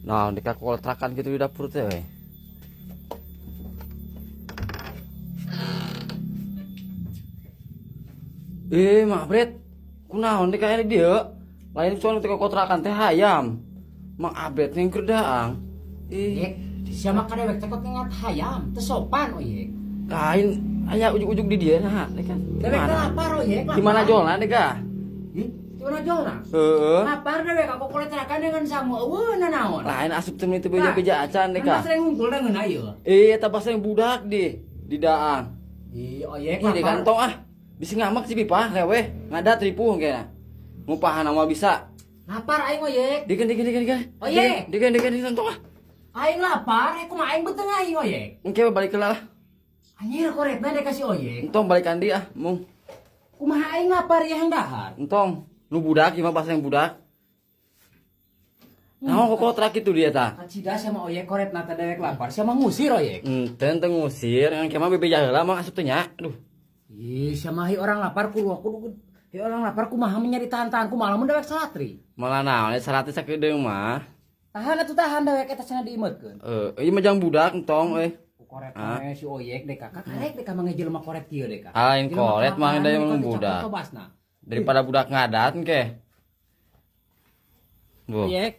Nah, di kontrakan gitu di dapur teh we. Mak Bret, kunaon dek kayaknya dia. Lain soalnya teh kontrakan teh hayam. Mang Abret yang kerdaang. Yek, siapa kadewek tekot ngingat hayam, teu sopan oyek. Lain aya ujuk-ujuk di dia nah, dek kan. Dewek teh lapar oyek. Gimana jolna dek ah? Gimana jolna? Heeh. Lapar dewek aku kontrakan dengan sama eueuh nanaon. Lain asup teh itu beja-beja acan dek ah. Kan sering ngumpul dengan ayeuna. Eta pas yang budak di daang. Oyek Ini di lapar. kantong ah. Bisa ngamak sih pipah leweh. Ngadat ripuh kayaknya. Ngupahan amal bisa. Lapar aing oyek. Diken. Oh, iya. Diken di kantong ah. Aing lapar, kumaha aing beteng aing oyek. Engke balik heula lah. Anjir koretna dek kasih oyek. Entong balik andi ah, mung. Kumaha aing lapar ya yang dahar. Entong nu budak ieu pas yang budak. Naon kok kontrak itu dia tah? Kacida sama oyek koretna teh dewek lapar, sama ngusir oyek. Enten teu ngusir, engke mah bebeja heula mah asup teh nya. Aduh. Ih, sama hi orang lapar kudu hi orang lapar kumaha menyari tahan-tahan kumaha mun dewek salatri. Malah naon saratnya sakedeung mah. Tahan atuh tahan dewek eta cenah diimeutkeun. Ieu mah jang budak entong Koret we si oyek dek kakak karek dek mah ngejelema koret kieu dek. Lain koret mah da yang budak. Daripada budak ngadat engke. Bu. Oyek